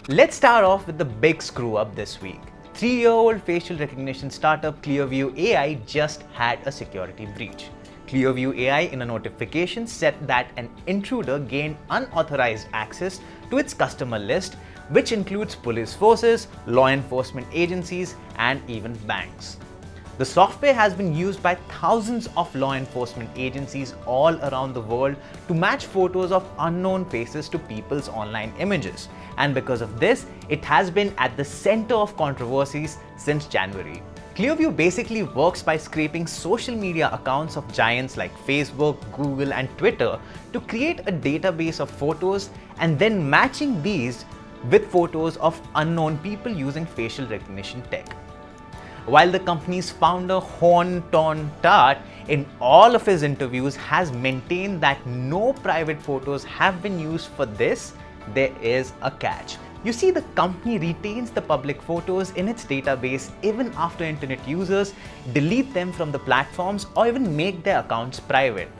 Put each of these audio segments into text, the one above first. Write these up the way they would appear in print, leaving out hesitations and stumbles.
Let's start off with the big screw up this week. 3-year-old facial recognition startup Clearview AI just had a security breach. Clearview AI in a notification said that an intruder gained unauthorized access to its customer list, which includes police forces, law enforcement agencies, and even banks. The software has been used by thousands of law enforcement agencies all around the world to match photos of unknown faces to people's online images. And because of this, it has been at the center of controversies since January. Clearview basically works by scraping social media accounts of giants like Facebook, Google, and Twitter to create a database of photos and then matching these with photos of unknown people using facial recognition tech. While the company's founder Thornton Tart in all of his interviews has maintained that no private photos have been used for this, there is a catch. You see, the company retains the public photos in its database even after internet users delete them from the platforms or even make their accounts private.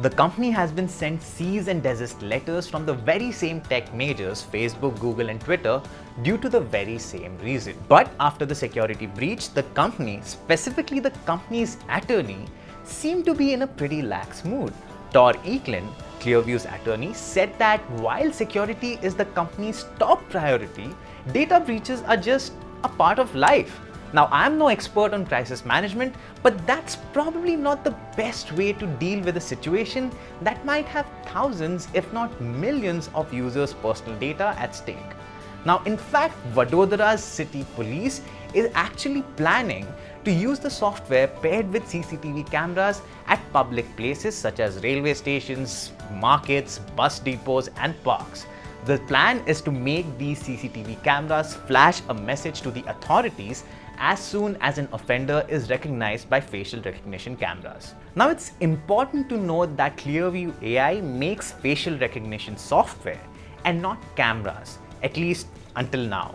The company has been sent cease and desist letters from the very same tech majors, Facebook, Google, and Twitter, due to the very same reason. But after the security breach, the company, specifically the company's attorney, seemed to be in a pretty lax mood. Tor Eklund, Clearview's attorney, said that while security is the company's top priority, data breaches are just a part of life. Now, I'm no expert on crisis management, but that's probably not the best way to deal with a situation that might have thousands, if not millions, of users' personal data at stake. Now, in fact, Vadodara's city police is actually planning to use the software paired with CCTV cameras at public places such as railway stations, markets, bus depots, and parks. The plan is to make these CCTV cameras flash a message to the authorities as soon as an offender is recognized by facial recognition cameras. Now, it's important to note that Clearview AI makes facial recognition software and not cameras, at least until now.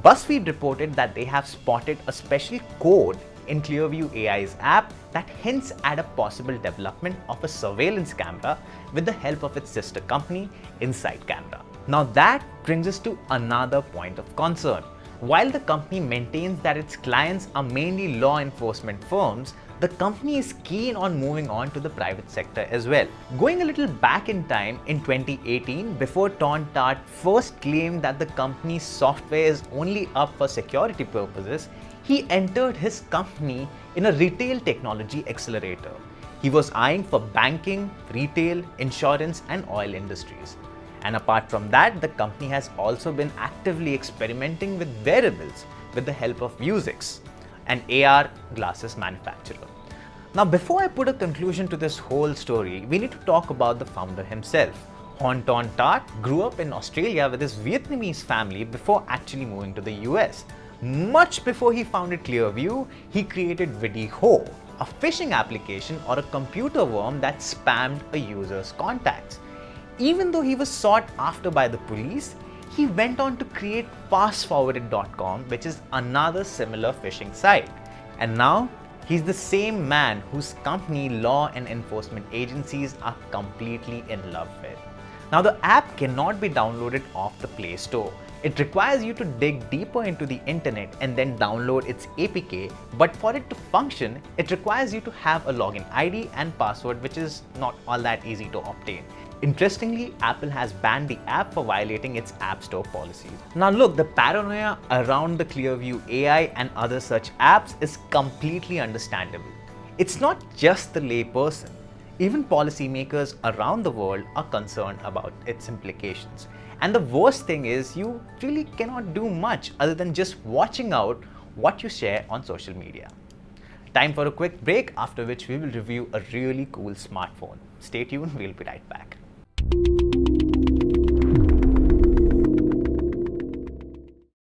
BuzzFeed reported that they have spotted a special code in Clearview AI's app that hints at a possible development of a surveillance camera with the help of its sister company, Insight Camera. Now, that brings us to another point of concern. While the company maintains that its clients are mainly law enforcement firms, the company is keen on moving on to the private sector as well. Going a little back in time, in 2018, before Thornton Tart first claimed that the company's software is only up for security purposes, he entered his company in a retail technology accelerator. He was eyeing for banking, retail, insurance, and oil industries. And apart from that, the company has also been actively experimenting with wearables with the help of Vuzix, an AR glasses manufacturer. Now, before I put a conclusion to this whole story, we need to talk about the founder himself. Thornton Tart grew up in Australia with his Vietnamese family before actually moving to the US. Much before he founded Clearview, he created Vadodara, a phishing application or a computer worm that spammed a user's contacts. Even though he was sought after by the police, he went on to create fastforwarded.com, which is another similar phishing site. And now, he's the same man whose company law and enforcement agencies are completely in love with. Now, the app cannot be downloaded off the Play Store. It requires you to dig deeper into the internet and then download its APK, but for it to function, it requires you to have a login ID and password, which is not all that easy to obtain. Interestingly, Apple has banned the app for violating its App Store policies. Now look, the paranoia around the Clearview AI and other such apps is completely understandable. It's not just the layperson. Even policymakers around the world are concerned about its implications. And the worst thing is, you really cannot do much other than just watching out what you share on social media. Time for a quick break, after which we will review a really cool smartphone. Stay tuned, we'll be right back.